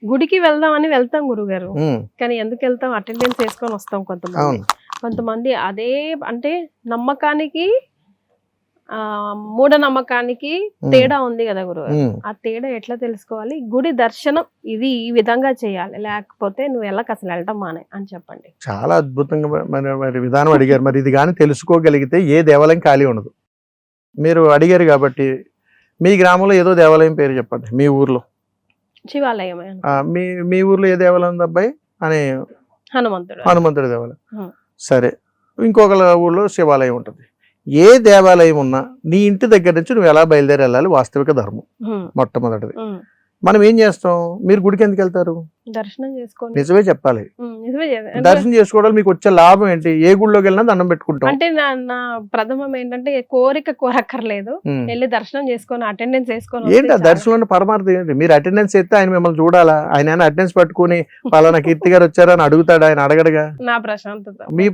గుడికి వెళ్దామని వెళ్తాం గురుగారు, కానీ ఎందుకు వెళ్తాం? అటెండెన్స్ వేసుకొని వస్తాం. కొంతమంది అదే అంటే నమ్మకానికి మూఢనమ్మకానికి తేడా ఉంది కదా గురుగారు. ఆ తేడా ఎట్లా తెలుసుకోవాలి? గుడి దర్శనం ఇది ఈ విధంగా చేయాలి, లేకపోతే నువ్వు వెళ్ళక అసలు వెళ్ళటం మానే అని చెప్పండి. చాలా అద్భుతంగా మరి విధానం అడిగారు. మరి ఇది కానీ తెలుసుకోగలిగితే ఏ దేవాలయం ఖాళీ ఉండదు. మీరు అడిగారు కాబట్టి మీ గ్రామంలో ఏదో దేవాలయం పేరు చెప్పండి. మీ ఊర్లో శివాలయం. మీ ఊర్లో ఏ దేవాలయం ఉంది అబ్బాయి అని? హనుమంతుడి దేవాలయం. సరే, ఇంకొక ఊళ్ళో శివాలయం ఉంటుంది. ఏ దేవాలయం ఉన్నా నీ ఇంటి దగ్గర నుంచి నువ్వు ఎలా బయలుదేరి వెళ్ళాలి వాస్తవిక ధర్మం మొట్టమొదటిది. మనం ఏం చేస్తాం? మీరు గుడికి ఎందుకు వెళ్తారు? దర్శనం చేసుకోండి. నిజమే చెప్పాలి. దర్శనం చేసుకోవడం మీకు వచ్చే లాభం ఏంటి? ఏ గుడిలోకి వెళ్ళినా దండం పెట్టుకుంటాం. అంటే నా ప్రథమం ఏంటంటే కోరక్కర్లేదు, వెళ్ళి దర్శనం చేసుకొని అటెండెన్స్ వేసుకొని. ఏంటి ఆ దర్శనంలో పరమార్థం ఏంటి? మీరు అటెండెన్స్ ఎత్తే ఆయన మిమ్మల్ని చూడాలా? ఆయన అటెండెన్స్ పట్టుకుని పలానా కీర్తి గారు వచ్చారని అడుగుతాడు? ఆయన అడగడగా. నా ప్రశాంతత. మీ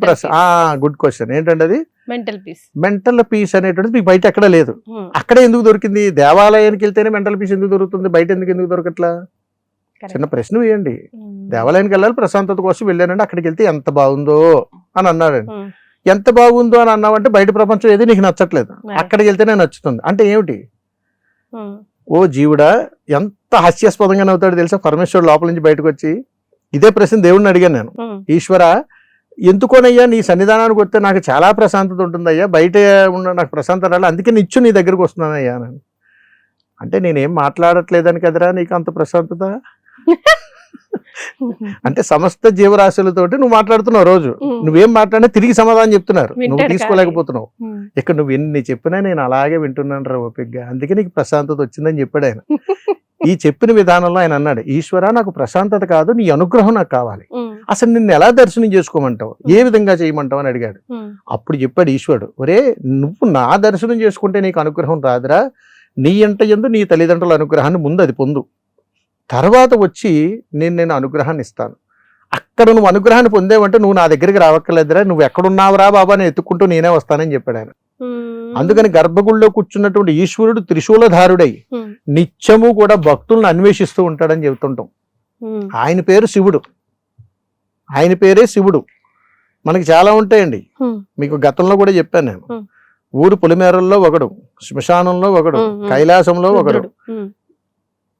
గుడ్ క్వశ్చన్. ఏంటంటే అది మెంటల్ పీస్. మెంటల్ పీస్ అనేటువంటిది మీకు బయట ఎక్కడ లేదు. అక్కడే ఎందుకు దొరికింది? దేవాలయానికి వెళ్తేనే మెంటల్ పీస్ ఎందుకు దొరుకుతుంది, బయట ఎందుకు దొరకట్లా? చిన్న ప్రశ్న వేయండి. దేవాలయానికి వెళ్ళాలి, ప్రశాంతత కోసం వెళ్ళానండి, అక్కడికి వెళ్తే ఎంత బాగుందో అని అన్నాడండి. ఎంత బాగుందో అని అన్నావంటే బయట ప్రపంచం ఏది నీకు నచ్చట్లేదు, అక్కడికి వెళ్తేనే నచ్చుతుంది అంటే ఏమిటి? ఓ జీవుడా, ఎంత హాస్యాస్పదంగా నవ్వుతాడు తెలుసా పరమేశ్వరుడు లోపల నుంచి బయటకు వచ్చి. ఇదే ప్రశ్న దేవుడిని అడిగాను నేను. ఈశ్వర, ఎందుకోనయ్యా నీ సన్నిధానానికి వస్తే నాకు చాలా ప్రశాంతత ఉంటుందయ్యా, బయట ఉన్న నాకు ప్రశాంతత రాలి, అందుకే నిత్యం నీ దగ్గరకు వస్తున్నానయ్యా అని. అంటే నేనేం మాట్లాడట్లేదని కదరా నీకు అంత ప్రశాంతత? అంటే సమస్త జీవరాశులతోటి నువ్వు మాట్లాడుతున్నావు రోజు. నువ్వేం మాట్లాడినా తిరిగి సమాధానం చెప్తున్నారు, నువ్వు తీసుకోలేకపోతున్నావు. ఇక్కడ నువ్వు ఎన్ని చెప్పినా నేను అలాగే వింటున్నాను రా ఓపికగా, అందుకే నీకు ప్రశాంతత వచ్చిందని చెప్పాడు ఆయన. ఈ చెప్పిన విధానంలో ఆయన అన్నాడు, ఈశ్వర నాకు ప్రశాంతత కాదు, నీ అనుగ్రహం నాకు కావాలి. అసలు నిన్ను ఎలా దర్శనం చేసుకోమంటావు, ఏ విధంగా చేయమంటావు అని అడిగాడు. అప్పుడు చెప్పాడు ఈశ్వరుడు, ఒరే నువ్వు నా దర్శనం చేసుకుంటే నీకు అనుగ్రహం రాదురా, నీ ఎంట యందు నీ తల్లిదండ్రుల అనుగ్రహాన్ని ముందు అది పొందు, తర్వాత వచ్చి నేను అనుగ్రహాన్ని ఇస్తాను. అక్కడ నువ్వు అనుగ్రహాన్ని పొందేవంటే నువ్వు నా దగ్గరికి రావక్కర్లేదురా, నువ్వు ఎక్కడున్నావురా బాబా అని ఎత్తుక్కుంటూ నేనే వస్తానని చెప్పాడు ఆయన. అందుకని గర్భగుడిలో కూర్చున్నటువంటి ఈశ్వరుడు త్రిశూలధారుడై నిత్యము కూడా భక్తులను అన్వేషిస్తూ ఉంటాడని చెబుతుంటాం. ఆయన పేరు శివుడు, ఆయన పేరే శివుడు. మనకి చాలా ఉంటాయండి, మీకు గతంలో కూడా చెప్పాను నేను. ఊరు పొలిమేరల్లో ఒకడు, శ్మశానంలో ఒకడు, కైలాసంలో ఒకడు,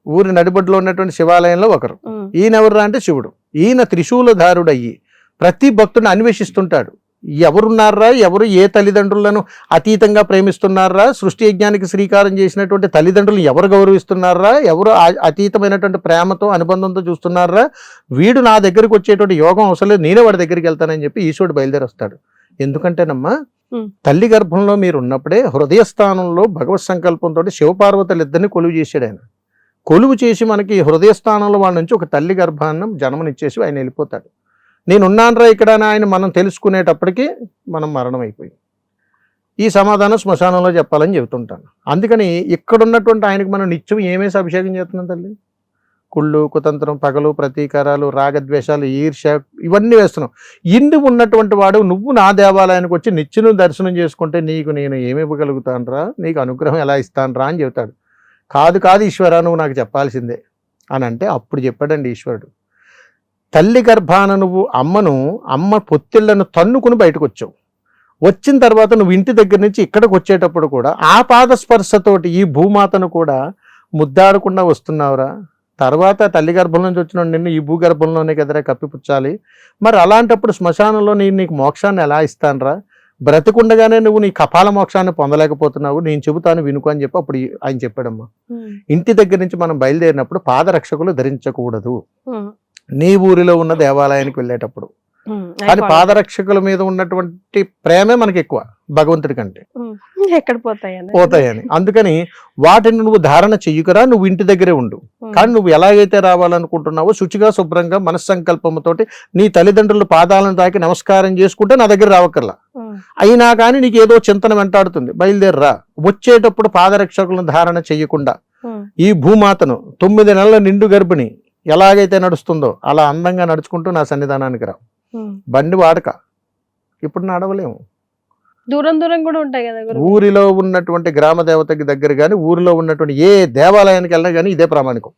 ఊరి నడిబొడ్లో ఉన్నటువంటి శివాలయంలో ఒకరు. ఈయన ఎవరు అంటే శివుడు. ఈయన త్రిశూలధారుడయ్యి ప్రతి భక్తుడిని అన్వేషిస్తుంటాడు. ఎవరున్నారా, ఎవరు ఏ తల్లిదండ్రులను అతీతంగా ప్రేమిస్తున్నారా, సృష్టి యజ్ఞానికి శ్రీకారం చేసినటువంటి తల్లిదండ్రులు ఎవరు గౌరవిస్తున్నారా, ఎవరు అతీతమైనటువంటి ప్రేమతో అనుబంధంతో చూస్తున్నారా, వీడు నా దగ్గరికి వచ్చేటువంటి యోగం అవసరం లేదు, నేనే వాడి దగ్గరికి వెళ్తానని చెప్పి ఈశ్వరుడు బయలుదేరి వస్తాడు. ఎందుకంటేనమ్మా, తల్లి గర్భంలో మీరు ఉన్నప్పుడే హృదయస్థానంలో భగవత్ సంకల్పంతో శివపార్వతులు ఇద్దరిని కొలువు చేశాడు ఆయన. కొలువు చేసి మనకి హృదయస్థానంలో వాళ్ళ నుంచి ఒక తల్లి గర్భాన్నం జన్మనిచ్చేసి ఆయన వెళ్ళిపోతాడు. నేనున్నానరా ఇక్కడ అని ఆయన మనం తెలుసుకునేటప్పటికీ మనం మరణం అయిపోయింది. ఈ సమాధానం శ్మశానంలో చెప్పాలని చెబుతుంటాను. అందుకని ఇక్కడున్నటువంటి ఆయనకు మనం నిత్యం ఏమేసి అభిషేకం చేస్తున్నాం తల్లి? కుళ్ళు, కుతంత్రం, పగలు, ప్రతీకారాలు, రాగద్వేషాలు, ఈర్ష్య, ఇవన్నీ వేస్తున్నాం. ఇన్ని ఉన్నటువంటి వాడు నువ్వు నా దేవాలయానికి వచ్చి నిత్యం దర్శనం చేసుకుంటే నీకు నేను ఏమి ఇవ్వగలుగుతాను రా, నీకు అనుగ్రహం ఎలా ఇస్తాను రా అని చెబుతాడు. కాదు ఈశ్వర, నువ్వు నాకు చెప్పాల్సిందే అని అంటే అప్పుడు చెప్పాడండి ఈశ్వరుడు, తల్లి గర్భాన నువ్వు అమ్మ పొత్తిళ్లను తన్నుకుని బయటకు వచ్చావు. వచ్చిన తర్వాత నువ్వు ఇంటి దగ్గర నుంచి ఇక్కడికి వచ్చేటప్పుడు కూడా ఆ పాదస్పర్శతోటి ఈ భూమాతను కూడా ముద్దాడకుండా వస్తున్నావురా. తర్వాత తల్లి గర్భం నుంచి వచ్చిన నిన్ను ఈ భూగర్భంలోనే కదరా కప్పిపుచ్చాలి. మరి అలాంటప్పుడు శ్మశానంలో నీకు మోక్షాన్ని ఎలా ఇస్తానురా? బ్రతికుండగానే నువ్వు నీ కపాల మోక్షాన్ని పొందలేకపోతున్నావు, నేను చెబుతాను వినుకు అని చెప్పి అప్పుడు ఆయన చెప్పాడమ్మా. ఇంటి దగ్గర నుంచి మనం బయలుదేరినప్పుడు పాదరక్షకులు ధరించకూడదు నీ ఊరిలో ఉన్న దేవాలయానికి వెళ్ళేటప్పుడు. కానీ పాదరక్షకుల మీద ఉన్నటువంటి ప్రేమే మనకి ఎక్కువ భగవంతుడి కంటే. ఎక్కడ పోతాయని అందుకని వాటిని నువ్వు ధారణ చెయ్యకురా, నువ్వు ఇంటి దగ్గరే ఉండు. కానీ నువ్వు ఎలాగైతే రావాలనుకుంటున్నావో శుచిగా శుభ్రంగా మనస్సంకల్పంతోటి నీ తల్లిదండ్రుల పాదాలను తాకి నమస్కారం చేసుకుంటే నా దగ్గర రావక్కర్లా. అయినా కానీ నీకు ఏదో చింతన వెంటాడుతుంది, బయలుదేరరా. వచ్చేటప్పుడు పాదరక్షకులను ధారణ చెయ్యకుండా ఈ భూమాతను 9 నెలల నిండు గర్భిణి ఎలాగైతే నడుస్తుందో అలా అందంగా నడుచుకుంటూ నా సన్నిధానానికి రా. బండి వాడక, ఇప్పుడు నడవలేము, దూరం దూరం కూడా ఉంటాయి కదా గురువు. ఊరిలో ఉన్నటువంటి గ్రామ దేవతకి దగ్గర కానీ ఊరిలో ఉన్నటువంటి ఏ దేవాలయానికి వెళ్ళినా కానీ ఇదే ప్రామాణికం.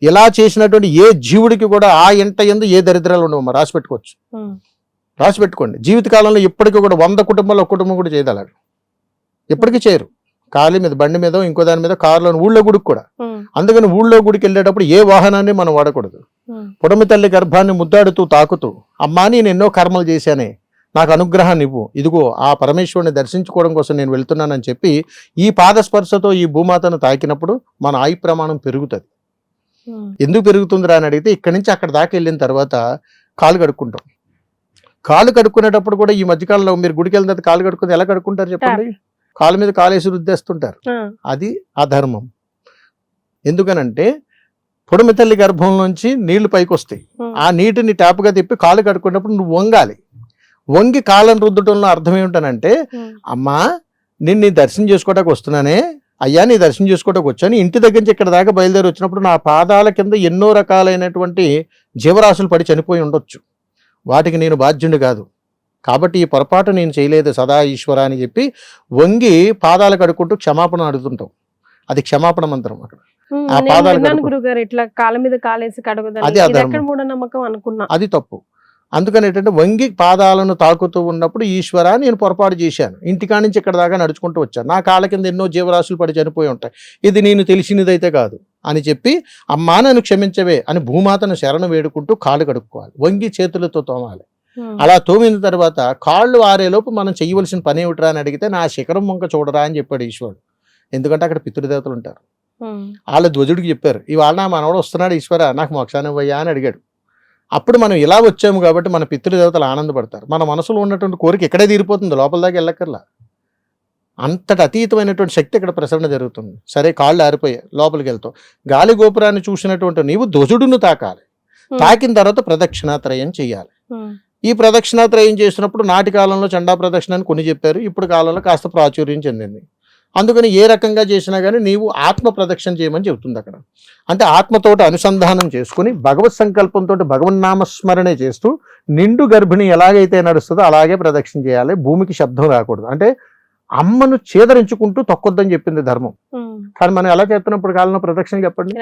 ఇలా చేసినటువంటి ఏ జీవుడికి కూడా ఆ ఇంట యందు ఏ దరిద్రాలు ఉండవు. రాసి పెట్టుకోవచ్చు, రాసి పెట్టుకోండి. జీవితకాలంలో ఇప్పటికీ కూడా 100 కుటుంబాల్లో ఒక కుటుంబం కూడా చేయదలాడు, ఎప్పటికీ చేయరు. కాలి మీద, బండి మీద, ఇంకో దాని మీద, కారులో, ఊళ్ళో గుడికి కూడా. అందుకని ఊళ్ళో గుడికి వెళ్ళేటప్పుడు ఏ వాహనాన్ని మనం వాడకూడదు. పుడమి తల్లి గర్భాన్ని ముద్దాడుతూ తాకుతూ, అమ్మా నేను ఎన్నో కర్మలు చేశానే, నాకు అనుగ్రహాన్ని ఇవ్వు, ఇదిగో ఆ పరమేశ్వరుని దర్శించుకోవడం కోసం నేను వెళ్తున్నానని చెప్పి ఈ పాదస్పర్శతో ఈ భూమాతను తాకినప్పుడు మన ఆయు ప్రమాణం పెరుగుతుంది. ఎందుకు పెరుగుతుందిరా అని అడిగితే, ఇక్కడి నుంచి అక్కడ దాకా వెళ్ళిన తర్వాత కాలు కడుక్కుంటాం. కాలు కడుక్కునేటప్పుడు కూడా ఈ మధ్యకాలంలో మీరు గుడికి వెళ్ళిన తర్వాత కాలు కడుక్కుని ఎలా కడుక్కుంటారు చెప్పండి? కాలు మీద కాలేసి రుద్దేస్తుంటారు. అది అధర్మం. ఎందుకనంటే పొడమి తల్లి గర్భం నుంచి నీళ్లు పైకి వస్తాయి. ఆ నీటిని ట్యాప్గా తిప్పి కాలు కడుక్కున్నప్పుడు నువ్వు వంగాలి. వంగి కాళ్ళను రుద్దటంలో అర్థం ఏమిటనంటే, అమ్మా నేను నీ దర్శనం చేసుకోవడానికి వస్తున్నానే, అయ్యా నీ దర్శనం చేసుకోవడానికి వచ్చాను, ఇంటి దగ్గర నుంచి ఇక్కడ దాకా బయలుదేరి వచ్చినప్పుడు నా పాదాల కింద ఎన్నో రకాలైనటువంటి జీవరాశులు పడి చనిపోయి ఉండొచ్చు, వాటికి నేను బాధ్యుడి కాదు, కాబట్టి ఈ పొరపాటు నేను చేయలేదు సదా ఈశ్వర అని చెప్పి వంగి పాదాలు కడుక్కుంటూ క్షమాపణ అడుగుతుంటాం. అది క్షమాపణ మంత్రం. అక్కడ ఆ పాదాలు గురుగారు ఇట్లా కాళ్ళ మీద కాలేసి కడగదని, అది అధర్మం, మూఢనమ్మకం అనుకున్నా, అది తప్పు. అందుకని ఏంటంటే వంగి పాదాలను తాకుతూ ఉన్నప్పుడు ఈశ్వర నేను పొరపాటు చేశాను, ఇంటికాడ నుంచి ఇక్కడ దాకా నడుచుకుంటూ వచ్చాను, నా కాళ్ళ కింద ఎన్నో జీవరాశులు పడి చనిపోయి ఉంటాయి, ఇది నేను తెలిసినదైతే కాదు అని చెప్పి అమ్మా నన్ను క్షమించవే అని భూమాతను శరణు వేడుకుంటూ కాళ్ళు కడుక్కోవాలి. వంగి చేతులతో తోమాలి. అలా తోమిన తర్వాత కాళ్ళు ఆరేలోపు మనం చేయవలసిన పని ఏమిట్రా అని అడిగితే, నా శిఖరం వంక చూడరా అని చెప్పాడు ఈశ్వరుడు. ఎందుకంటే అక్కడ పితృదేవతలు ఉంటారు. వాళ్ళ ధ్వజుడికి చెప్పారు, ఇవాళ నా మనవడు వస్తున్నాడు ఈశ్వర, నాకు మోక్షాన్ని ఇవ్వయ్యా అని అడిగాడు. అప్పుడు మనం ఇలా వచ్చాము కాబట్టి మన పితృదేవతలు ఆనందపడతారు. మన మనసులో ఉన్నటువంటి కోరిక ఇక్కడే తీరిపోతుంది, లోపల దాకా వెళ్ళక్కర్లా. అంతటి అతీతమైనటువంటి శక్తి ఇక్కడ ప్రసరణ జరుగుతుంది. సరే కాళ్ళు ఆరిపోయాయి, లోపలికి వెళ్తావు. గాలి గోపురాన్ని చూసినటువంటి నీవు ధ్వజుడును తాకాలి. తాకిన తర్వాత ప్రదక్షిణాత్రయం చేయాలి. ఈ ప్రదక్షిణాత్రయం చేసినప్పుడు నాటి కాలంలో చండా ప్రదక్షిణ అని కొన్ని చెప్పారు, ఇప్పుడు కాలంలో కాస్త ప్రాచుర్యం చెందింది. అందుకని ఏ రకంగా చేసినా కానీ నీవు ఆత్మ ప్రదక్షిణ చేయమని చెబుతుంది అక్కడ. అంటే ఆత్మతోటి అనుసంధానం చేసుకుని భగవత్ సంకల్పంతో భగవన్నామస్మరణే చేస్తూ నిండు గర్భిణి ఎలాగైతే నడుస్తుందో అలాగే ప్రదక్షిణ చేయాలి. భూమికి శబ్దం రాకూడదు. అంటే అమ్మను చేదరించుకుంటూ తొక్కొద్దని చెప్పింది ధర్మం. కానీ మనం ఎలా చేస్తున్నప్పుడు కాలంలో ప్రదక్షిణ చెప్పండి,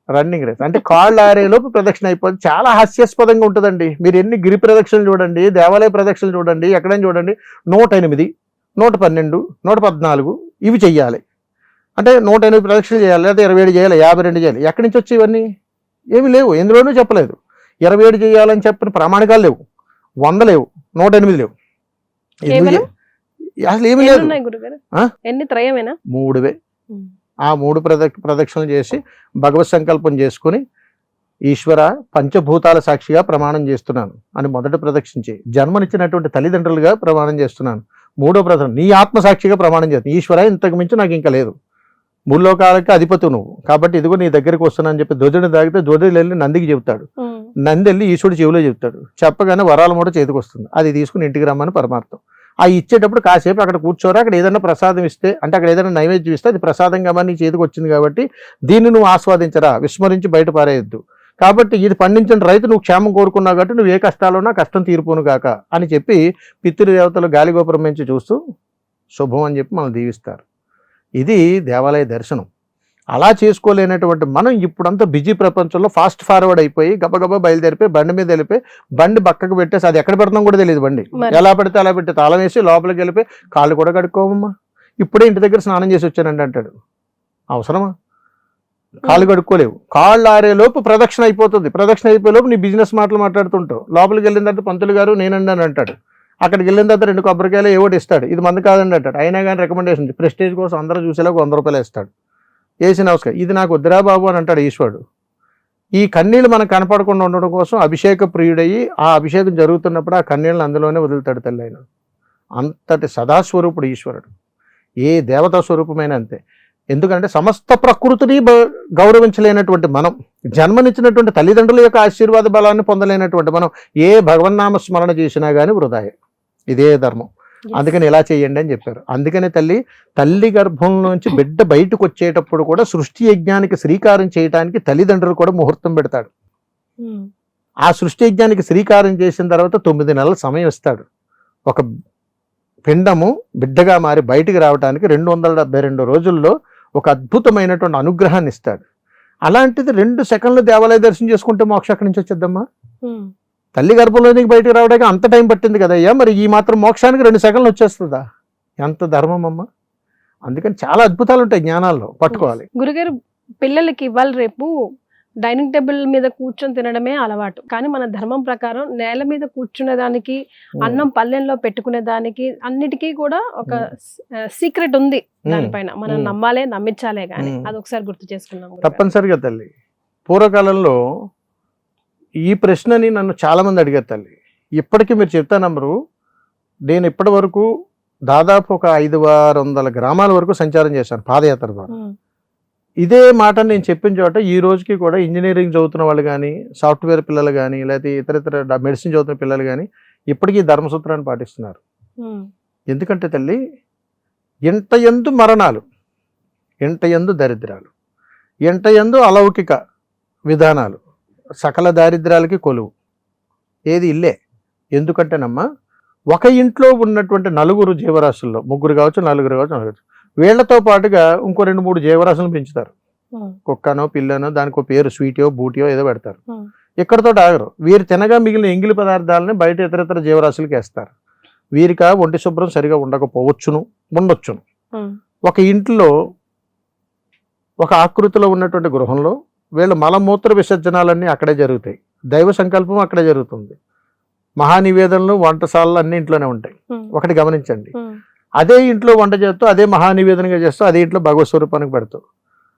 రన్నింగ్ రేస్. అంటే కాళ్ళు ఆరేలోపు ప్రదక్షిణ అయిపోతుంది. చాలా హాస్యాస్పదంగా ఉంటుందండి. మీరు ఎన్ని గిరి ప్రదక్షిణలు చూడండి, దేవాలయ ప్రదక్షిణలు చూడండి, ఎక్కడైనా చూడండి, 108, 112, 114 ఇవి చెయ్యాలి. అంటే 108 ప్రదక్షిణలు చేయాలి, లేదా 27 చేయాలి, 52 చేయాలి. ఎక్కడి నుంచి వచ్చి ఇవన్నీ ఏమి లేవు, ఎందులోనూ చెప్పలేదు. 27 చేయాలని చెప్పిన ప్రామాణికాలు లేవు, 100 లేవు, 108 లేవు, అసలు ఏమి లేదు. 3 ఆ 3 ప్రదక్షిణలు చేసి భగవత్ సంకల్పం చేసుకుని ఈశ్వర పంచభూతాల సాక్షిగా ప్రమాణం చేస్తున్నాను అని మొదటి ప్రదక్షించి, జన్మనిచ్చినటువంటి తల్లిదండ్రులుగా ప్రమాణం చేస్తున్నాను. 3వ ప్రదక్షిణ నీ ఆత్మసాక్షిగా ప్రమాణం చేస్తున్నాను. ఈశ్వర ఇంతకు మించి నాకు ఇంకా లేదు, 3 లోకాలకి అధిపతి నువ్వు, కాబట్టి ఇదిగో నీ దగ్గరికి వస్తున్నానని చెప్పి ధ్వజుడిని తాగితే ధ్వజుడు వెళ్ళి నందికి చెబుతాడు. నంది వెళ్ళి ఈశ్వరుడు చెవిలో చెబుతాడు. చెప్పగానే వరాల మూట చేతికి వస్తుంది. అది తీసుకుని ఇంటికి రమ్మని పరమార్థం. ఆ ఇచ్చేటప్పుడు కాసేపు అక్కడ కూర్చోరా, అక్కడ ఏదైనా ప్రసాదం ఇస్తే, అంటే అక్కడ ఏదైనా నైవేద్యం ఇస్తే అది ప్రసాదంగా నీ చేతికి వచ్చింది కాబట్టి దీన్ని నువ్వు ఆస్వాదించరా, విస్మరించి బయట పారేయద్దు. కాబట్టి ఇది పండించిన రైతు నువ్వు క్షేమం కోరుకున్నావు కాబట్టి నువ్వు ఏ కష్టాలు ఉన్నా కష్టం తీరిపోను కాక అని చెప్పి పితృదేవతలు గాలిగోపురం నుంచి చూస్తూ శుభం అని చెప్పి మనం దీవిస్తారు. ఇది దేవాలయ దర్శనం. అలా చేసుకోలేనటువంటి మనం ఇప్పుడంతా బిజీ ప్రపంచంలో ఫాస్ట్ ఫార్వర్డ్ అయిపోయి గబగబా బయలుదేరిపోయి బండి మీద వెళ్ళిపోయి బండి పక్కకు పెట్టేసి అది ఎక్కడ పెడతాం కూడా తెలియదు. బండి ఎలా పెడితే అలా పెట్టి తాళం వేసి లోపలికి వెళ్ళిపోయి కాళ్ళు కూడా కడుక్కోవమ్మా, ఇప్పుడే ఇంటి దగ్గర స్నానం చేసి వచ్చానండి అంటాడు. అవసరమా? కాళ్ళు కడుక్కోలేవు. కాళ్ళు ఆరేలోపు ప్రదక్షిణ అయిపోతుంది. ప్రదక్షిణ అయిపోయేలోపు నీ బిజినెస్ మాటలు మాట్లాడుతుంటావు. లోపలికి వెళ్ళిన తర్వాత పంతులు గారు నేనండి అని అంటాడు. అక్కడికి వెళ్ళిన తర్వాత 2 కొబ్బరికాయలు ఏవోటి ఇస్తాడు, ఇది మంది కాదండి అంటాడు. అయినా కానీ రికమెండేషన్ ప్రెస్టేజ్ కోసం అందరూ చూసేలాగా 100 రూపాయలు ఇస్తాడు. వేసి నమస్కారం, ఇది నాకు వద్దురా బాబు అని అంటాడు ఈశ్వరుడు. ఈ కన్నీళ్ళు మనకు కనపడకుండా ఉండడం కోసం అభిషేక ప్రియుడయ్యి ఆ అభిషేకం జరుగుతున్నప్పుడు ఆ కన్నీళ్ళని అందులోనే వదులుతాడు తల్లి. ఆయన అంతటి సదాస్వరూపుడు ఈశ్వరుడు. ఏ దేవతా స్వరూపమైన అంతే. ఎందుకంటే సమస్త ప్రకృతిని గౌరవించలేనటువంటి మనం, జన్మనిచ్చినటువంటి తల్లిదండ్రుల యొక్క ఆశీర్వాద బలాన్ని పొందలేనటువంటి మనం ఏ భగవన్నామ స్మరణ చేసినా కానీ వృధాయే. ఇదే ధర్మం. అందుకని ఇలా చేయండి అని చెప్పారు. అందుకనే తల్లి గర్భంలోంచి బిడ్డ బయటకు వచ్చేటప్పుడు కూడా సృష్టి యజ్ఞానికి శ్రీకారం చేయడానికి తల్లిదండ్రులు కూడా ముహూర్తం పెడతాడు. ఆ సృష్టి యజ్ఞానికి శ్రీకారం చేసిన తర్వాత 9 నెలల సమయం ఇస్తాడు. ఒక పిండము బిడ్డగా మారి బయటికి రావడానికి 272 రోజుల్లో ఒక అద్భుతమైనటువంటి అనుగ్రహాన్ని ఇస్తాడు. అలాంటిది 2 సెకండ్లు దేవాలయ దర్శనం చేసుకుంటే మోక్షం అక్కడి నుంచి వచ్చేద్దమ్మా. తల్లి గర్భంలోనికి బయటికి రావడానికి అంత టైం పట్టింది కదయ్యా, మరి ఈ మాత్రం మోక్షానికి 2 సెకండ్లు వచ్చేస్తుందా? ఎంత ధర్మం అమ్మా. అందుకని చాలా అద్భుతాలు ఉంటాయి జ్ఞానాల్లో, పట్టుకోవాలి. గురుగారు, పిల్లలకి ఇవాళ రేపు డైనింగ్ టేబుల్ మీద కూర్చొని తినడమే అలవాటు, కానీ మన ధర్మం ప్రకారం నేల మీద కూర్చునే దానికి, అన్నం పల్లెల్లో పెట్టుకునే దానికి అన్నిటికీ కూడా ఒక సీక్రెట్ ఉంది. దానిపైన మనం నమ్మాలే, నమ్మించాలే, కానీ అది ఒకసారి గుర్తు చేసుకున్నాం. తప్పనిసరిగా తల్లి. పూర్వకాలంలో ఈ ప్రశ్నని నన్ను చాలా మంది అడిగారు తల్లి. ఇప్పటికీ మీరు చెప్తా నంబరు, నేను ఇప్పటి వరకు దాదాపు ఒక 500-600 గ్రామాల వరకు సంచారం చేశాను పాదయాత్ర ద్వారా. ఇదే మాట నేను చెప్పిన చోట ఈ రోజుకి కూడా ఇంజనీరింగ్ చదువుతున్న వాళ్ళు కానీ, సాఫ్ట్వేర్ పిల్లలు కానీ, లేకపోతే ఇతర మెడిసిన్ చదువుతున్న పిల్లలు కానీ ఇప్పటికీ ధర్మసూత్రాన్ని పాటిస్తున్నారు. ఎందుకంటే తల్లి, ఎంట యందు మరణాలు, ఎంట యందు దరిద్రాలు, ఎంట యందు అలౌకిక విధానాలు, సకల దారిద్ర్యాలకి కొలువు ఏది ఇల్లే. ఎందుకంటేనమ్మా, ఒక ఇంట్లో ఉన్నటువంటి 4 జీవరాశుల్లో, 3 కావచ్చు, 4 కావచ్చు, వీళ్లతో పాటుగా ఇంకో 2-3 జీవరాశులను పెంచుతారు. కుక్కనో పిల్లనో దానికి ఒక పేరు, స్వీటో బూటియో ఏదో పెడతారు. ఇక్కడతో ఆగరు. వీరు తినగా మిగిలిన ఎంగిలి పదార్థాలని బయట ఇతర జీవరాశులకి వేస్తారు. వీరికి ఒంటి శుభ్రం సరిగా ఉండకపోవచ్చును, ఉండొచ్చును. ఒక ఇంట్లో ఒక ఆకృతిలో ఉన్నటువంటి గృహంలో వీళ్ళు మలమూత్ర విసర్జనాలన్నీ అక్కడే జరుగుతాయి. దైవ సంకల్పం అక్కడే జరుగుతుంది. మహానివేదనలు, వంటశాలలు అన్ని ఇంట్లోనే ఉంటాయి. ఒకటి గమనించండి, అదే ఇంట్లో వంట చేస్తూ, అదే మహానివేదనగా చేస్తూ, అదే ఇంట్లో భగవత్ స్వరూపానికి పెడతావు,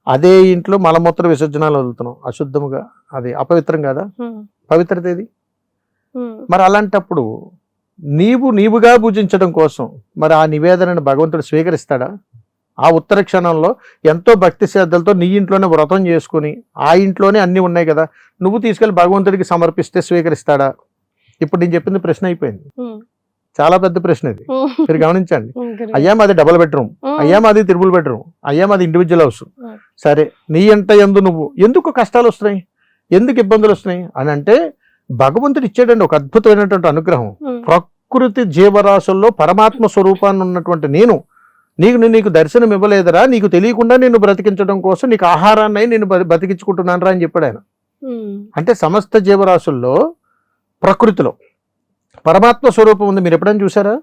అదే ఇంట్లో మలమూత్ర విసర్జనాలు వదులుతున్నావు అశుద్ధముగా. అది అపవిత్రం కదా? పవిత్రత ఏది? మరి అలాంటప్పుడు నీవుగా పూజించడం కోసం మరి ఆ నివేదనను భగవంతుడు స్వీకరిస్తాడా? ఆ ఉత్తర క్షణంలో ఎంతో భక్తి శ్రద్ధలతో నీ ఇంట్లోనే వ్రతం చేసుకుని, ఆ ఇంట్లోనే అన్నీ ఉన్నాయి కదా, నువ్వు తీసుకెళ్లి భగవంతుడికి సమర్పిస్తే స్వీకరిస్తాడా? ఇప్పుడు నేను చెప్పింది ప్రశ్న అయిపోయింది. చాలా పెద్ద ప్రశ్న ఇది, మీరు గమనించండి. అయ్యా మాది డబుల్ బెడ్రూమ్, అయ్యా మాది త్రిబుల్ బెడ్రూమ్, అయ్యా మాది ఇండివిజువల్ హౌస్. సరే, నీ ఎంట యందు నువ్వు ఎందుకు కష్టాలు వస్తున్నాయి, ఎందుకు ఇబ్బందులు వస్తున్నాయి అని అంటే, భగవంతుడు ఇచ్చాడండి ఒక అద్భుతమైనటువంటి అనుగ్రహం. ప్రకృతి జీవరాశుల్లో పరమాత్మ స్వరూపాన్ని ఉన్నటువంటి నీకు దర్శనం ఇవ్వలేదరా, నీకు తెలియకుండా నిన్ను బ్రతికించడం కోసం నీకు ఆహారాన్ని నేను బతికించుకుంటున్నాను రా అని చెప్పాడు ఆయన. అంటే సమస్త జీవరాశుల్లో ప్రకృతిలో పరమాత్మ స్వరూపం ఉంది. మీరు ఎప్పుడైనా చూసారా?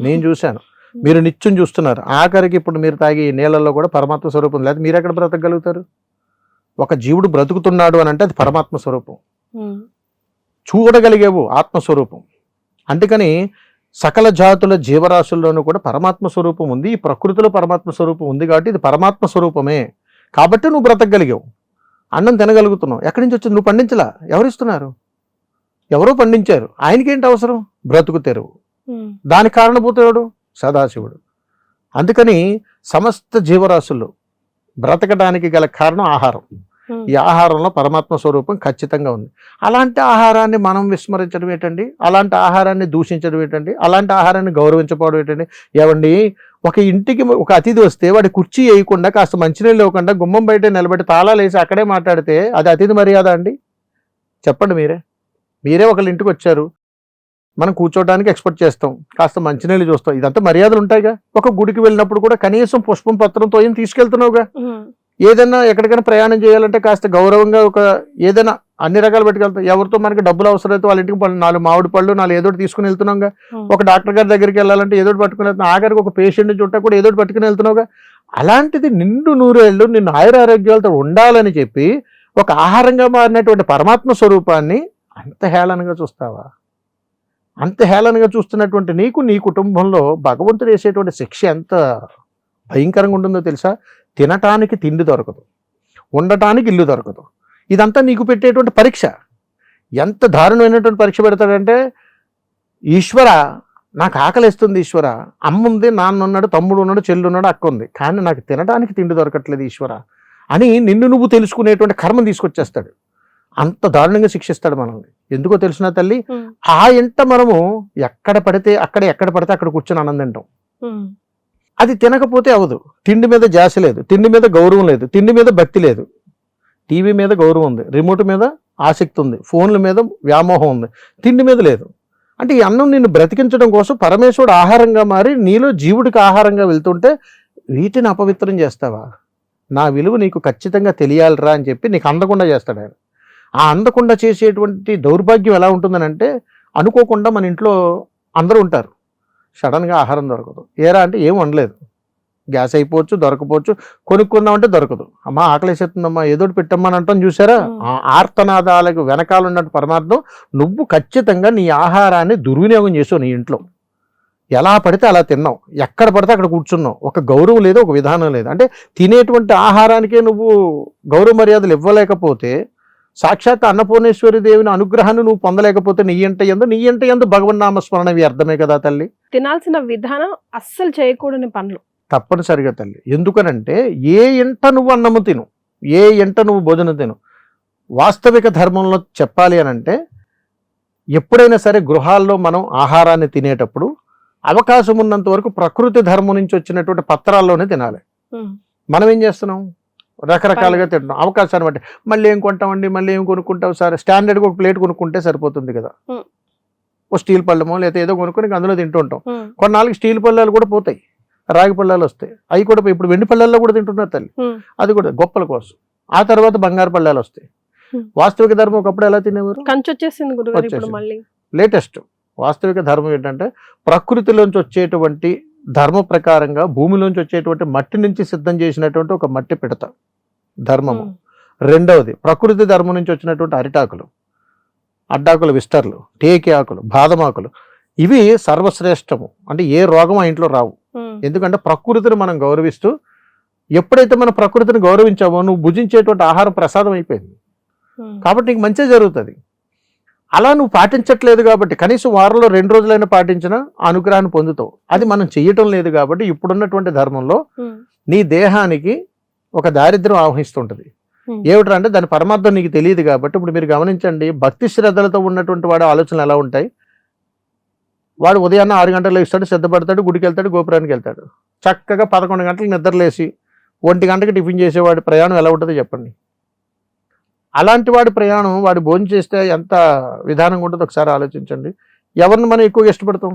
నేను చూశాను, మీరు నిత్యం చూస్తున్నారు. ఆఖరికి ఇప్పుడు మీరు తాగే నీళ్ళల్లో కూడా పరమాత్మ స్వరూపం లేదు. మీరు ఎక్కడ బ్రతకగలుగుతారు? ఒక జీవుడు బ్రతుకుతున్నాడు అని అంటే అది పరమాత్మ స్వరూపం. చూడగలిగేవు ఆత్మస్వరూపం. అందుకని సకల జాతుల జీవరాశుల్లోనూ కూడా పరమాత్మ స్వరూపం ఉంది. ఈ ప్రకృతిలో పరమాత్మ స్వరూపం ఉంది కాబట్టి ఇది పరమాత్మ స్వరూపమే. కాబట్టి నువ్వు బ్రతకగలిగావు, అన్నం తినగలుగుతున్నావు. ఎక్కడి నుంచి వచ్చింది? నువ్వు పండించలా, ఎవరిస్తున్నారు? ఎవరో పండించారు. ఆయనకేంటి అవసరం? బ్రతుకు తెరువు. దానికి కారణభూతుడు సదాశివుడు. అందుకని సమస్త జీవరాశులు బ్రతకడానికి గల కారణం ఆహారం. ఈ ఆహారంలో పరమాత్మ స్వరూపం ఖచ్చితంగా ఉంది. అలాంటి ఆహారాన్ని మనం విస్మరించడం ఏంటండి? అలాంటి ఆహారాన్ని దూషించడం ఏంటండి? అలాంటి ఆహారాన్ని గౌరవించకపోవడం ఏంటండి? ఏవండి, ఒక ఇంటికి ఒక అతిథి వస్తే వాడి కుర్చీ వేయకుండా, కాస్త మంచినీళ్ళు ఇవ్వకుండా, గుమ్మం బయట నిలబెట్టి తాళాలు వేసి అక్కడే మాట్లాడితే అది అతిథి మర్యాద అండి? చెప్పండి. మీరే ఒకళ్ళ ఇంటికి వచ్చారు, మనం కూర్చోవడానికి ఎక్స్పెక్ట్ చేస్తాం, కాస్త మంచినీళ్ళు చూస్తాం, ఇదంతా మర్యాదలు ఉంటాయిగా. ఒక గుడికి వెళ్ళినప్పుడు కూడా కనీసం పుష్పం పత్రంతో ఏం తీసుకెళ్తున్నావుగా. ఏదైనా ఎక్కడికైనా ప్రయాణం చేయాలంటే కాస్త గౌరవంగా ఒక ఏదైనా అన్ని రకాలు పెట్టుకెళ్తాం. ఎవరితో మనకి డబ్బులు అవసరమైతే వాళ్ళ ఇంటికి 4 మామిడి పళ్ళు 4 ఏదోటి తీసుకుని వెళ్తున్నావుగా. ఒక డాక్టర్ గారి దగ్గరికి వెళ్ళాలంటే ఏదోటి పట్టుకుని వెళ్తున్నావు. ఆఖరికి ఒక పేషెంట్ చుట్టా కూడా ఏదోటి పట్టుకుని వెళ్తున్నావుగా. అలాంటిది నిండు 100 ఏళ్ళు నిన్ను ఆయురారోగ్యాలతో ఉండాలని చెప్పి ఒక ఆహారంగా మారినటువంటి పరమాత్మ స్వరూపాన్ని అంత హేళనగా చూస్తావా? అంత హేళనగా చూస్తున్నటువంటి నీకు, నీ కుటుంబంలో భగవంతుడు వేసేటువంటి శిక్ష ఎంత భయంకరంగా ఉంటుందో తెలుసా? తినటానికి తిండి దొరకదు, ఉండటానికి ఇల్లు దొరకదు. ఇదంతా నీకు పెట్టేటువంటి పరీక్ష. ఎంత దారుణమైనటువంటి పరీక్ష పెడతాడంటే, ఈశ్వర నాకు ఆకలిస్తుంది, ఈశ్వర అమ్మ ఉంది, నాన్న ఉన్నాడు, తమ్ముడు ఉన్నాడు, చెల్లి ఉన్నాడు, అక్క ఉంది, కానీ నాకు తినడానికి తిండి దొరకట్లేదు ఈశ్వర అని నిన్ను నువ్వు తెలుసుకునేటువంటి కర్మం తీసుకొచ్చేస్తాడు. అంత దారుణంగా శిక్షిస్తాడు మనల్ని. ఎందుకో తెలిసిన తల్లి, ఆ ఇంట మనము ఎక్కడ పడితే అక్కడ కూర్చొని ఆనందం తింటాం. అది తినకపోతే అవదు. తిండి మీద జాస లేదు, తిండి మీద గౌరవం లేదు, తిండి మీద భక్తి లేదు. టీవీ మీద గౌరవం ఉంది, రిమోట్ మీద ఆసక్తి ఉంది, ఫోన్ల మీద వ్యామోహం ఉంది, తిండి మీద లేదు. అంటే ఈ అన్నం నిన్ను బ్రతికించడం కోసం పరమేశ్వరుడు ఆహారంగా మారి నీలో జీవుడికి ఆహారంగా వెళ్తుంటే వీటిని అపవిత్రం చేస్తావా, నా విలువ నీకు ఖచ్చితంగా తెలియాలిరా అని చెప్పి నీకు అందకుండా చేస్తాడు ఆయన. ఆ అందకుండా చేసేటువంటి దౌర్భాగ్యం ఎలా ఉంటుందనంటే, అనుకోకుండా మన ఇంట్లో అందరూ ఉంటారు, సడన్గా ఆహారం దొరకదు. ఏరా అంటే ఏం వండలేదు, గ్యాస్ అయిపోవచ్చు, దొరకపోవచ్చు, కొనుక్కుందామంటే దొరకదు. అమ్మ ఆకలేసేస్తుందమ్మా ఏదోటి పెట్టమ్మా అని అంటాం చూసారా. ఆ ఆర్తనాదాలకు వెనకాల ఉన్నట్టు పరమార్థం, నువ్వు ఖచ్చితంగా నీ ఆహారాన్ని దుర్వినియోగం చేసావు. నీ ఇంట్లో ఎలా పడితే అలా తిన్నావు, ఎక్కడ పడితే అక్కడ కూర్చున్నావు, ఒక గౌరవం లేదు, ఒక విధానం లేదు. అంటే తినేటువంటి ఆహారానికే నువ్వు గౌరవ మర్యాదలు ఇవ్వలేకపోతే, సాక్షాత్ అన్నపూర్ణేశ్వరి దేవిని అనుగ్రహాన్ని నువ్వు పొందలేకపోతే నీ ఇంట ఎందు భగవన్నామస్మరణ అర్థమే కదా తల్లి. తినాల్సిన విధానం అస్సలు చేయకూడని పనులు తప్పనిసరిగా తల్లి. ఎందుకనంటే ఏ ఇంట నువ్వు అన్నము తిను, ఏ ఇంట నువ్వు భోజనం తిను. వాస్తవిక ధర్మంలో చెప్పాలి అనంటే, ఎప్పుడైనా సరే గృహాల్లో మనం ఆహారాన్ని తినేటప్పుడు అవకాశం ఉన్నంత వరకు ప్రకృతి ధర్మం నుంచి వచ్చినటువంటి పత్రాల్లోనే తినాలి. మనం ఏం చేస్తున్నాం, రకరకాలుగా తింటున్నాం అవకాశాన్ని బట్టి. మళ్ళీ ఏం కొంటామండి, మళ్ళీ ఏం కొనుక్కుంటావు సార్, స్టాండర్డ్గా ఒక ప్లేట్ కొనుక్కుంటే సరిపోతుంది కదా, ఓ స్టీల్ పళ్ళెమో లేదా ఏదో కొనుక్కొని అందులో తింటూ ఉంటాం. కొన్నాళ్ళకి స్టీల్ పళ్ళాలు కూడా పోతాయి, రాగి పళ్ళాలు వస్తాయి, అవి కూడా ఇప్పుడు వెండి పళ్ళాల్లో కూడా తింటున్నారు తల్లి, అది కూడా గొప్పల కోసం. ఆ తర్వాత బంగారు పళ్ళాలు వస్తాయి. వాస్తవిక ధర్మం ఒకప్పుడు ఎలా తినేవారు, కంచి వచ్చేసింది గురుగారు ఇప్పుడు మళ్ళీ. లేటెస్ట్ వాస్తవిక ధర్మం ఏంటంటే, ప్రకృతిలోంచి వచ్చేటువంటి ధర్మ ప్రకారంగా భూమిలోంచి వచ్చేటువంటి మట్టి నుంచి సిద్ధం చేసినటువంటి ఒక మట్టి పిడత ధర్మము. రెండవది ప్రకృతి ధర్మం నుంచి వచ్చినటువంటి అరిటాకులు, అడ్డాకులు, విస్టర్లు, టేకి ఆకులు, బాదమాకులు, ఇవి సర్వశ్రేష్టము. అంటే ఏ రోగం ఆ ఇంట్లో రావు. ఎందుకంటే ప్రకృతిని మనం గౌరవిస్తూ, ఎప్పుడైతే మనం ప్రకృతిని గౌరవించామో నువ్వు భుజించేటువంటి ఆహారం ప్రసాదం అయిపోయింది కాబట్టి నీకు మంచి జరుగుతుంది. అలా నువ్వు పాటించట్లేదు కాబట్టి కనీసం వారంలో 2 రోజులైనా పాటించినా అనుగ్రహాన్ని పొందుతావు. అది మనం చెయ్యటం లేదు కాబట్టి ఇప్పుడున్నటువంటి ధర్మంలో నీ దేహానికి ఒక దారిద్ర్యం ఆవహిస్తుంటది. ఏమిట్రా అంటే దాని పరమార్థం నీకు తెలియదు కాబట్టి. ఇప్పుడు మీరు గమనించండి, భక్తి శ్రద్ధలతో ఉన్నటువంటి వాడు ఆలోచనలు ఎలా ఉంటాయి. వాడు ఉదయాన్నే 6 గంటలకు లేస్తాడు, సిద్ధపడతాడు, గుడికి వెళ్తాడు, గోపురానికి వెళ్తాడు, చక్కగా 11 గంటలకు నిద్రలేసి 1 గంటకి టిఫిన్ చేసేవాడి ప్రయాణం ఎలా ఉంటుందో చెప్పండి. అలాంటి వాడి ప్రయాణం, వాడు భోజనం చేస్తే ఎంత విధానంగా ఉంటుందో ఒకసారి ఆలోచించండి. ఎవరిని మనం ఎక్కువగా ఇష్టపడతాం,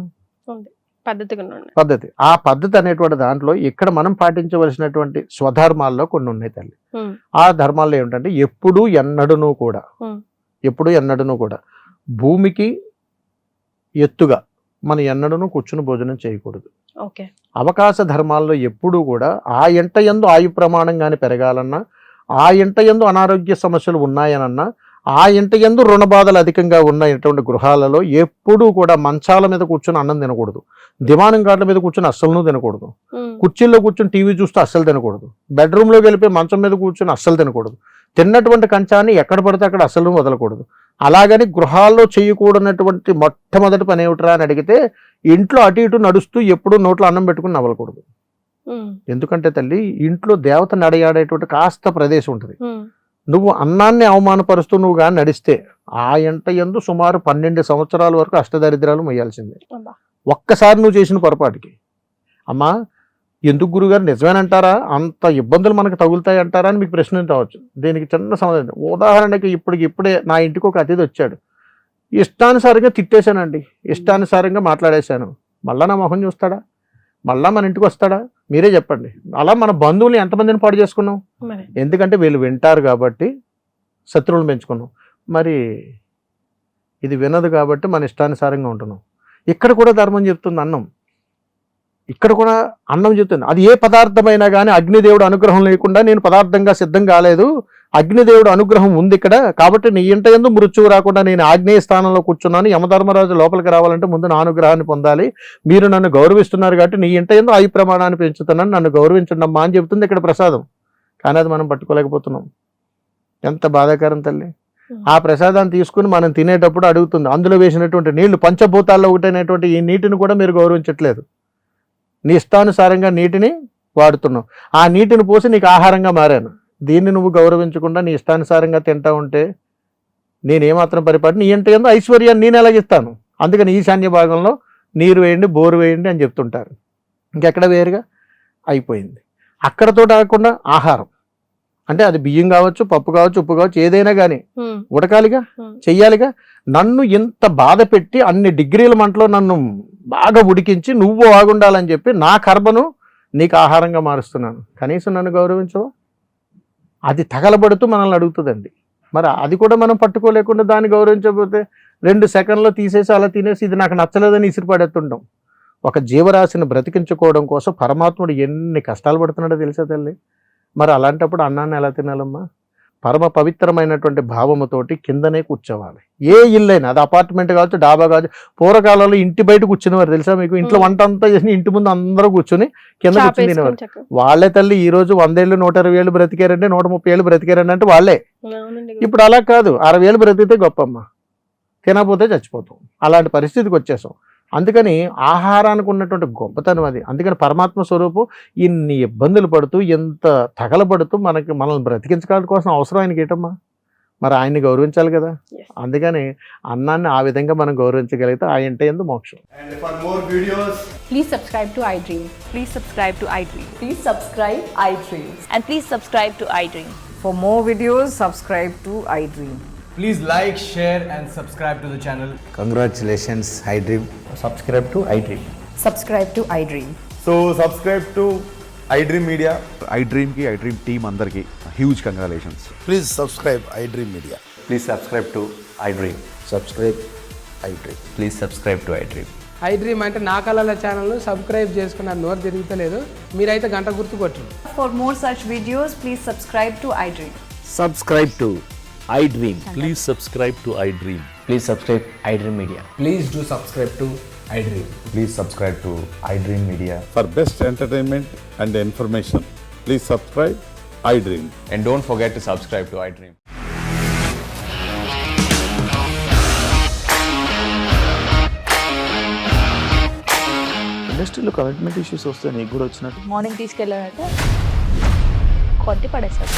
పద్ధతి. ఆ పద్ధతి అనేటువంటి దాంట్లో ఇక్కడ మనం పాటించవలసినటువంటి స్వధర్మాల్లో కొన్ని ఉన్నాయి తల్లి. ఆ ధర్మాల్లో ఏమిటంటే, ఎప్పుడూ ఎన్నడూనూ కూడా భూమికి ఎత్తుగా మనం ఎన్నడూనూ కూర్చుని భోజనం చేయకూడదు. అవకాశ ధర్మాల్లో ఎప్పుడూ కూడా ఆ ఇంట యందు ఆయు ప్రమాణం కానీ పెరగాలన్నా, ఆ ఇంట యందు అనారోగ్య సమస్యలు ఉన్నాయనన్నా, ఆ ఇంట యందు రుణ బాధలు అధికంగా ఉన్నటువంటి గృహాలలో ఎప్పుడూ కూడా మంచాల మీద కూర్చొని అన్నం తినకూడదు, దివానం గాడ్ల మీద కూర్చొని అస్సలు తినకూడదు, కుర్చీల్లో కూర్చొని టీవీ చూస్తూ అస్సలు తినకూడదు, బెడ్రూమ్లోకి వెళ్ళిపోయి మంచం మీద కూర్చొని అస్సలు తినకూడదు, తిన్నటువంటి కంచాన్ని ఎక్కడ పడితే అక్కడ అస్సలు వదలకూడదు. అలాగని గృహాల్లో చేయకూడనటువంటి మొట్టమొదటి పని ఏమిట్రా అని అడిగితే, ఇంట్లో అటు ఇటు నడుస్తూ ఎప్పుడూ నోట్లో అన్నం పెట్టుకుని నవ్వకూడదు. ఎందుకంటే తల్లి, ఇంట్లో దేవత నడయాడేటువంటి కాస్త ప్రదేశం ఉంటుంది. నువ్వు అన్నాన్ని అవమానపరుస్తూ నువ్వు కానీ నడిస్తే ఆ ఇంట యందు సుమారు 12 సంవత్సరాల వరకు అష్టదరిద్రాలు మొయ్యాల్సిందే. ఒక్కసారి నువ్వు చేసిన పొరపాటుకి. అమ్మా ఎందుకు గురుగారు నిజమేనంటారా, అంత ఇబ్బందులు మనకు తగులుతాయి అంటారా అని మీకు ప్రశ్న రావచ్చు. దీనికి చిన్న సమాధానం. ఉదాహరణకి ఇప్పుడే నా ఇంటికి ఒక అతిథి వచ్చాడు, ఇష్టానుసారంగా తిట్టేశానండి, ఇష్టానుసారంగా మాట్లాడేశాను. మళ్ళా నా మొహం చూస్తాడా, మళ్ళా మన ఇంటికి వస్తాడా, మీరే చెప్పండి. అలా మన బంధువులు ఎంతమందిని పాడు చేసుకున్నాం, ఎందుకంటే వీళ్ళు వింటారు కాబట్టి శత్రువులు పెంచుకున్నాం. మరి ఇది వినదు కాబట్టి మన ఇష్టానుసారంగా ఉంటున్నాం. ఇక్కడ కూడా ధర్మం చెప్తుంది అన్నం, ఇక్కడ కూడా అన్నం చెప్తుంది. అది ఏ పదార్థమైనా కానీ అగ్నిదేవుడు అనుగ్రహం లేకుండా నేను పదార్థంగా సిద్ధం కాలేదు, అగ్నిదేవుడు అనుగ్రహం ఉంది ఇక్కడ కాబట్టి నీ ఇంట యందు మృత్యువు రాకుండా నేను ఆగ్నేయ స్థానంలో కూర్చున్నాను. యమధర్మరాజు లోపలికి రావాలంటే ముందు నా అనుగ్రహాన్ని పొందాలి, మీరు నన్ను గౌరవిస్తున్నారు కాబట్టి నీ ఇంట యందు ఆయు ప్రమాణాన్ని పెంచుతున్నాను, నన్ను గౌరవించండి అమ్మా అని చెప్తుంది ఇక్కడ ప్రసాదం. కానీ అది మనం పట్టుకోలేకపోతున్నాం. ఎంత బాధాకరం తల్లి. ఆ ప్రసాదాన్ని తీసుకుని మనం తినేటప్పుడు అడుగుతుంది, అందులో వేసినటువంటి నీళ్లు పంచభూతాల్లో ఒకటైనటువంటి ఈ నీటిని కూడా మీరు గౌరవించట్లేదు, నీ ఇష్టానుసారంగా నీటిని వాడుతున్నావు, ఆ నీటిని పోసి నీకు ఆహారంగా మారాను, దీన్ని నువ్వు గౌరవించకుండా నీ ఇష్టానుసారంగా తింటా ఉంటే నేనేమాత్రం పరిపాటి. నీ ఇంట యందు ఐశ్వర్యాన్ని నేను ఎలాగిస్తాను, అందుకని ఈశాన్య భాగంలో నీరు వేయండి, బోరు వేయండి అని చెప్తుంటారు. ఇంకెక్కడ వేరుగా అయిపోయింది. అక్కడతో కాకుండా ఆహారం, అంటే అది బియ్యం కావచ్చు, పప్పు కావచ్చు, ఉప్పు కావచ్చు, ఏదైనా కానీ ఉమ్, ఉడకాలిగా, ఉమ్. చెయ్యాలిగా. నన్ను ఇంత బాధ పెట్టి అన్ని డిగ్రీల మంటలో నన్ను బాగా ఉడికించి నువ్వు బాగుండాలని చెప్పి నా కర్మను నీకు ఆహారంగా మారుస్తున్నాను, కనీసం నన్ను గౌరవించవు. అది తగలబడుతూ మనల్ని అడుగుతుందండి. మరి అది కూడా మనం పట్టుకోలేకుండా దాన్ని గౌరవించకపోతే 2 సెకండ్లో తీసేసి అలా తినేసి ఇది నాకు నచ్చలేదని ఇసిరిపడేస్తుంటాం. ఒక జీవరాశిని బ్రతికించుకోవడం కోసం పరమాత్ముడు ఎన్ని కష్టాలు పడుతున్నాడో తెలుసా తల్లి. మరి అలాంటప్పుడు అన్నాన్ని ఎలా తినాలమ్మా? పరమ పవిత్రమైనటువంటి భావముతోటి కిందనే కూర్చోవాలి. ఏ ఇల్లైనా, అది అపార్ట్మెంట్ కావచ్చు, డాబా కావచ్చు. పూర్వకాలంలో ఇంటి బయట కూర్చునేవారు తెలుసా మీకు? ఇంట్లో వంట అంతా చేసి ఇంటి ముందు అందరూ కూర్చొని కింద కూర్చుని తినేవారు. చాపేసుకొని చక్కగా. వాళ్ళే తల్లి ఈ రోజు 100 ఏళ్ళు 120 ఏళ్ళు బ్రతికారంటే 130 ఏళ్ళు బ్రతికారండి అంటే వాళ్ళే. అవునండి. ఇప్పుడు అలా కాదు, 60 ఏళ్ళు బ్రతికితే గొప్పమ్మ, తినకపోతే చచ్చిపోతాం. అలాంటి పరిస్థితికి వచ్చేసాం. అందుకని ఆహారానికి ఉన్నటువంటి గొప్పతనం అది. అందుకని పరమాత్మ స్వరూపం ఇన్ని ఇబ్బందులు పడుతూ, ఎంత తగలబడుతూ మనల్ని బ్రతికించడం కోసం అవసరం ఆయనకి ఏంటమ్మా? మరి ఆయన్ని గౌరవించాలి కదా. Yes. అందుకని అన్నాన్ని ఆ విధంగా మనం గౌరవించగలిగితే ఆయనంటే ఎందు మోక్షం. And for more videos, Please subscribe to iDream. Please subscribe to iDream. Please subscribe iDream. And please subscribe to iDream. For more videos, subscribe to iDream. please like, share and subscribe to the channel. Congratulations, iDream. Subscribe to iDream. Subscribe to iDream. So subscribe to iDream Media. iDream की iDream team अंदर की huge congratulations. Please subscribe iDream Media. Please subscribe to iDream. Subscribe iDream. Please subscribe to iDream. iDream అంటే నా కళల ఛానల్ను subscribe చేసుకున్నారు, నోరు తిరుగుతలేదు. మీరైతే గంట గుర్తు కొట్టు. For more such videos, please subscribe to iDream. Subscribe to iDream. Please subscribe to iDream. Please subscribe iDream Media. Please do subscribe to iDream. Please subscribe to iDream Media. For best entertainment and information, please subscribe iDream. And don't forget to subscribe to iDream. ఇండస్ట్రీలో commitment issues వస్తే నీకు కూడా వచ్చినట్టు morning తీసుకెళ్ళారంటే కొట్టి పడేస్తారు.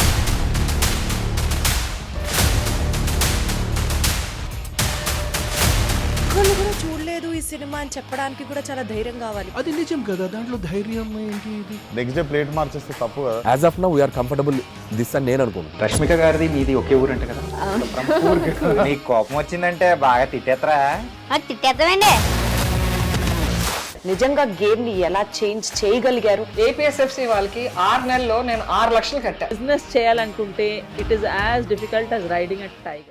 ఒక్కళ్ళు కూడా చూడలేదు ఈ సినిమా అని చెప్పడానికి కూడా చాలా ధైర్యం కావాలి. అది నిజం కదా, దాంట్లో ధైర్యం ఏంటి? ఇది నెక్స్ట్ డే ప్లేట్ మార్చేస్తే తప్పు కదా. As of now, we are comfortable this అని నేను అనుకుంటున్నాను. రష్మిక గారిది మీది ఒకే ఊరంట కదా. నీకు కోపం వచ్చిందంటే బాగా తిట్టేత్తరా? తిట్టేద్దామండి. నిజంగా గేమ్ ని ఎలా చేంజ్ చేయగలిగారు? ఏపీఎస్ఎఫ్సి వాళ్ళకి 6 నెలల్లో నేను 6 లక్షలు కట్టా. బిజినెస్ చేయాలనుకుంటే it is as difficult as riding a tiger.